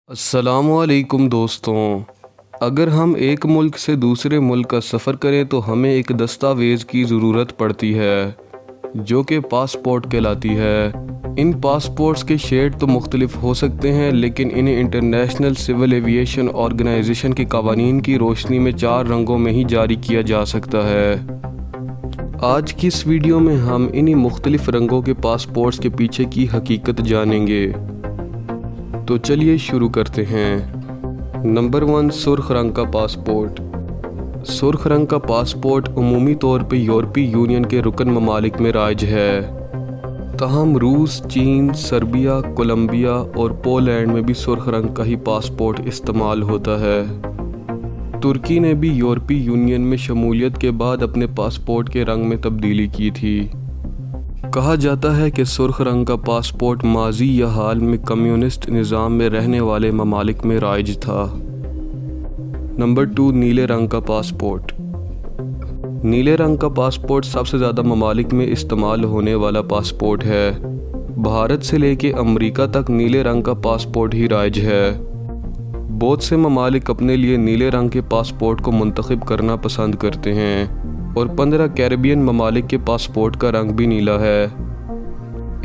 अस्सलामु अलैकुम दोस्तों। अगर हम एक मुल्क से दूसरे मुल्क का सफ़र करें तो हमें एक दस्तावेज़ की ज़रूरत पड़ती है जो कि पासपोर्ट कहलाती है। इन पासपोर्ट्स के शेड तो मुख्तलिफ हो सकते हैं, लेकिन इन्हें इंटरनेशनल सिविल एविएशन ऑर्गेनाइजेशन के कवानीन की रोशनी में 4 रंगों में ही जारी किया जा सकता है। आज की इस वीडियो में हम इन्हीं मुख्तलिफ रंगों के पासपोर्ट्स के पीछे की हकीकत जानेंगे। तो चलिए शुरू करते हैं। नंबर 1, सुर्ख रंग का पासपोर्ट। सुर्ख रंग का पासपोर्ट अमूमी तौर पे यूरोपीय यूनियन के रुकन ममालिक में राइज है, तहम रूस, चीन, सर्बिया, कोलंबिया और पोलैंड में भी सुर्ख रंग का ही पासपोर्ट इस्तेमाल होता है। तुर्की ने भी यूरोपीय यूनियन में शमूलियत के बाद अपने पासपोर्ट के रंग में तब्दीली की थी। कहा जाता है कि सुर्ख रंग का पासपोर्ट माजी या हाल में कम्युनिस्ट निज़ाम में रहने वाले ममालिक में राइज था। नंबर 2, नीले रंग का पासपोर्ट। नीले रंग का पासपोर्ट सबसे ज़्यादा ममालिक में इस्तेमाल होने वाला पासपोर्ट है। भारत से लेके अमेरिका तक नीले रंग का पासपोर्ट ही राइज है। बहुत से ममालिक अपने लिए नीले रंग के पासपोर्ट को मुंतखब करना पसंद करते हैं और 15 कैरेबियन ममालिक के पासपोर्ट का रंग भी नीला है।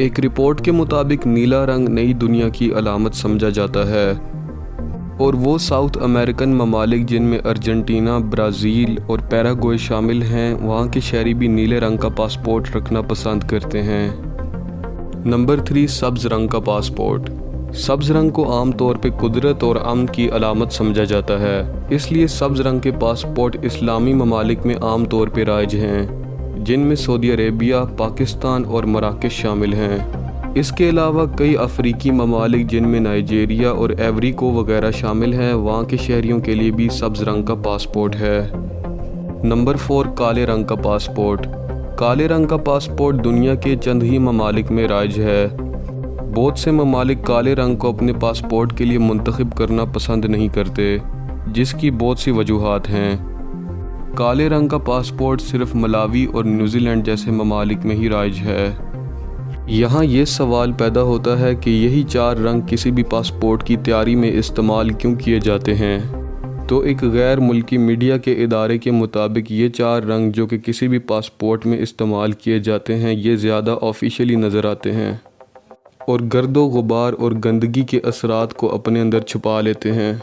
एक रिपोर्ट के मुताबिक नीला रंग नई दुनिया की अलामत समझा जाता है और वो साउथ अमेरिकन ममालिक जिनमें अर्जेंटीना, ब्राज़ील और पैराग्वे शामिल हैं, वहाँ के शहरी भी नीले रंग का पासपोर्ट रखना पसंद करते हैं। नंबर 3, सब्ज़ रंग का पासपोर्ट। सब्ज़ रंग को आम तौर पे कुदरत और अमन की अलामत समझा जाता है, इसलिए सब्ज़ रंग के पासपोर्ट इस्लामी ममालिक में आम तौर पे राइज हैं, जिनमें सऊदी अरेबिया, पाकिस्तान और मराकश शामिल हैं। इसके अलावा कई अफ्रीकी ममालिक जिनमें नाइजीरिया और एवरी को वगैरह शामिल हैं, वहाँ के शहरियों के लिए भी सब्ज़ रंग का पासपोर्ट है। नंबर 4, काले रंग का पासपोर्ट। काले रंग का पासपोर्ट दुनिया के चंद ही ममालिक में राइज है। बहुत से ममालिक काले रंग को अपने पासपोर्ट के लिए मुंतखब करना पसंद नहीं करते, जिसकी बहुत सी वजूहात हैं। काले रंग का पासपोर्ट सिर्फ मलावी और न्यूजीलैंड जैसे ममालिक में ही राइज है। यहाँ ये सवाल पैदा होता है कि यही 4 रंग किसी भी पासपोर्ट की तैयारी में इस्तेमाल क्यों किए जाते हैं। तो एक गैर मुल्की मीडिया के इदारे के मुताबिक ये 4 रंग जो कि किसी भी पासपोर्ट में इस्तेमाल किए जाते हैं, ये ज़्यादा ऑफिशियली नज़र आते हैं और गर्दो गुबार और गंदगी के असरात को अपने अंदर छुपा लेते हैं,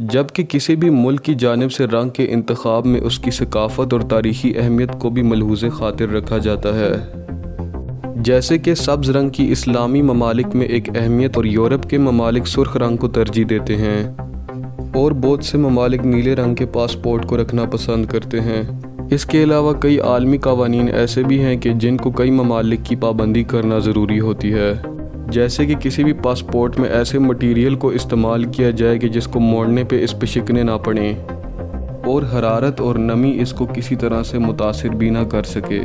जबकि किसी भी मुल्क की जानिब से रंग के इंतखाब में उसकी सकाफत और तारीख़ी अहमियत को भी मलहूज़े खातिर रखा जाता है। जैसे कि सब्ज़ रंग की इस्लामी ममालिक में एक अहमियत और यूरोप के ममालिक सुर्ख रंग को तरजीह देते हैं और बहुत से ममालिक नीले रंग के पासपोर्ट को रखना पसंद करते हैं। इसके अलावा कई आलमी कवानीन ऐसे भी हैं कि जिनको कई ममालिक की पाबंदी करना ज़रूरी होती है, जैसे कि किसी भी पासपोर्ट में ऐसे मटीरियल को इस्तेमाल किया जाए कि जिसको मोड़ने पे इस पे शिकने ना पड़ें और हरारत और नमी इसको किसी तरह से मुतासिर भी ना कर सके।